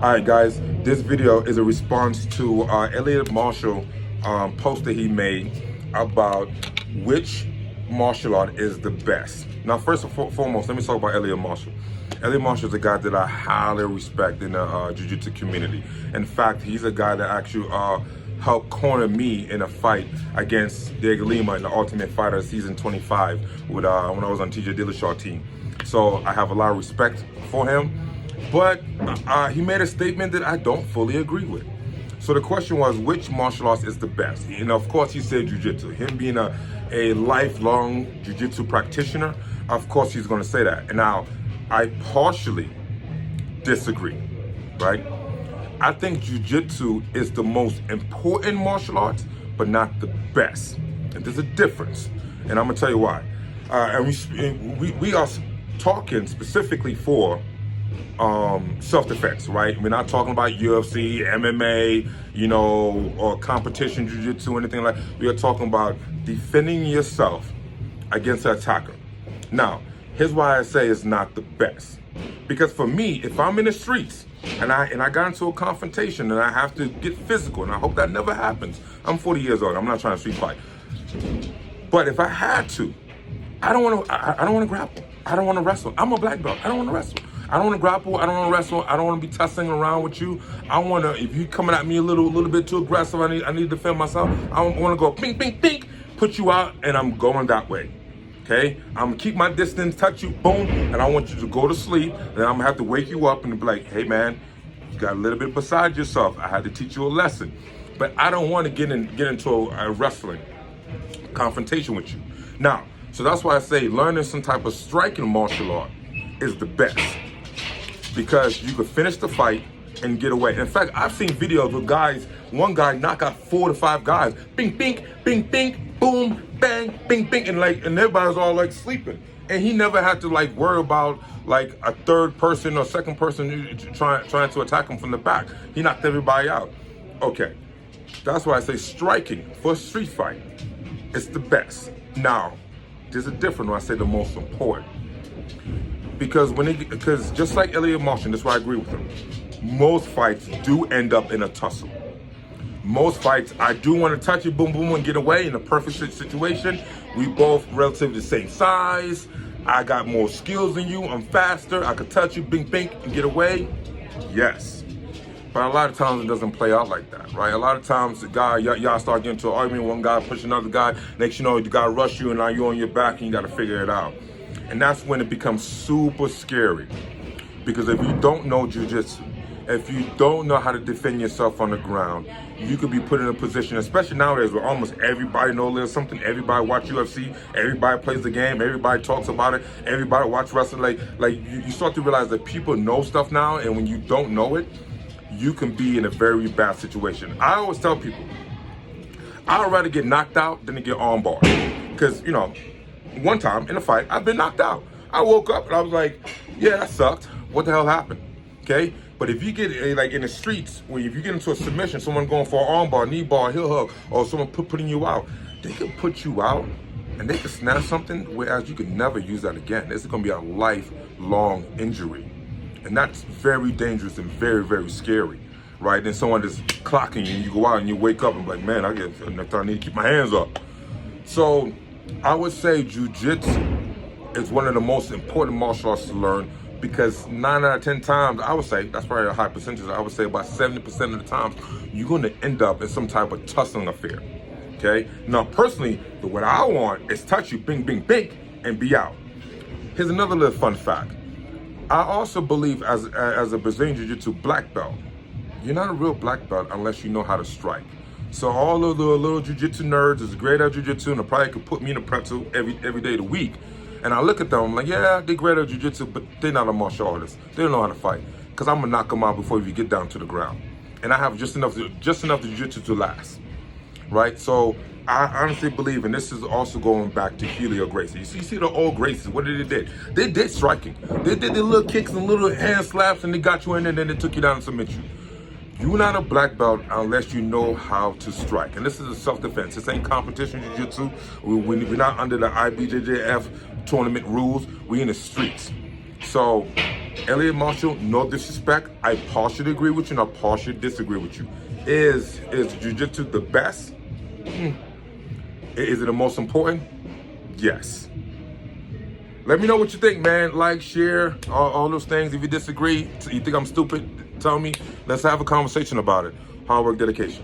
All right, guys, this video is a response to Elliot Marshall post that he made about which martial art is the best. Now, first and foremost, let me talk about Elliot Marshall. Elliot Marshall is a guy that I highly respect in the jiu-jitsu community. In fact, he's a guy that actually helped corner me in a fight against Diego Lima in the Ultimate Fighter season 25 with, when I was on TJ Dillashaw's team. So I have a lot of respect for him. But he made a statement that I don't fully agree with. So the question was, which martial arts is the best? And of course, he said jiu-jitsu. Him being a lifelong jiu-jitsu practitioner, of course he's going to say that. And now, I partially disagree, right? I think jiu-jitsu is the most important martial arts, but not the best. And there's a difference. And I'm going to tell you why. And we are talking specifically for self-defense, right? We're not talking about UFC, MMA, or competition jiu-jitsu, anything like that. We are talking about defending yourself against an attacker. Now, here's why I say it's not the best. Because for me, if I'm in the streets and I got into a confrontation and I have to get physical, and I hope that never happens. I'm 40 years old. I'm not trying to street fight. But if I had to, I don't want to grapple. I don't want to wrestle. I'm a black belt. I don't want to wrestle. I don't want to grapple. I don't want to wrestle. I don't want to be tussling around with you. I want to, if you coming at me a little bit too aggressive, I need to defend myself. I want to go pink, pink, pink, put you out, and I'm going that way. Okay? I'm going to keep my distance, touch you, boom, and I want you to go to sleep. Then I'm going to have to wake you up and be like, hey, man, you got a little bit beside yourself. I had to teach you a lesson. But I don't want to get into a wrestling confrontation with you. Now, so that's why I say learning some type of striking martial art is the best. Because you could finish the fight and get away. In fact, I've seen videos with one guy knock out 4 to 5 guys. Bing, bing, bing, bing, boom, bang, bing, bing, and everybody's all sleeping. And he never had to worry about a third person or second person trying to attack him from the back. He knocked everybody out. Okay, that's why I say striking for a street fight is the best. Now, there's a difference when I say the most important. Because just like Elliot Marshall, that's why I agree with him. Most fights do end up in a tussle. Most fights, I do want to touch you, boom, boom, and get away in a perfect situation. We both relatively the same size. I got more skills than you. I'm faster. I could touch you, bing, bing, and get away. Yes. But a lot of times it doesn't play out like that, right? A lot of times the guy, y'all start getting into an argument, one guy push another guy. Next you know, the guy rush you and now you're on your back and you got to figure it out. And that's when it becomes super scary. Because if you don't know jiu-jitsu, if you don't know how to defend yourself on the ground, you could be put in a position, especially nowadays where almost everybody knows there's something, everybody watch UFC, everybody plays the game, everybody talks about it, everybody watch wrestling. You start to realize that people know stuff now, and when you don't know it, you can be in a very bad situation. I always tell people, I'd rather get knocked out than to get armbarred. Because, one time in a fight, I've been knocked out. I woke up and I was like, yeah, that sucked. What the hell happened? Okay? But if you get in the streets, where if you get into a submission, someone going for an arm bar, knee bar, heel hook, or someone putting you out, they can put you out and they can snap something, whereas you can never use that again. This is going to be a lifelong injury. And that's very dangerous and very, very scary, right? Then someone is clocking you and you go out and you wake up and be like, man, I need to keep my hands up. So I would say jiu-jitsu is one of the most important martial arts to learn, because 9 out of 10 times, I would say, that's probably a high percentage, I would say about 70% of the times, you're going to end up in some type of tussling affair, okay? Now, personally, what I want is touch you, bing, bing, bing, and be out. Here's another little fun fact. I also believe as a Brazilian Jiu-Jitsu black belt, you're not a real black belt unless you know how to strike. So all of the little jiu-jitsu nerds is great at jiu-jitsu and they probably could put me in a pretzel every day of the week. And I look at them, I'm like, yeah, they're great at jiu-jitsu, but they're not a martial artist. They don't know how to fight. Because I'm going to knock them out before you get down to the ground. And I have just enough jiu-jitsu to last, right? So I honestly believe, and this is also going back to Helio Gracie. You see the old Gracies, what did they do? They did striking. They did the little kicks and little hand slaps, and they got you in there, and then they took you down and submit you. You're not a black belt unless you know how to strike. And this is a self-defense. This ain't competition jiu-jitsu. We're not under the IBJJF tournament rules. We're in the streets. So Elliot Marshall, no disrespect, I partially agree with you and I partially disagree with you. Is jiu-jitsu the best? Is it the most important? Yes. Let me know what you think, man. Like, share, all those things. If you disagree, you think I'm stupid, tell me. Let's have a conversation about it. Hard work, dedication.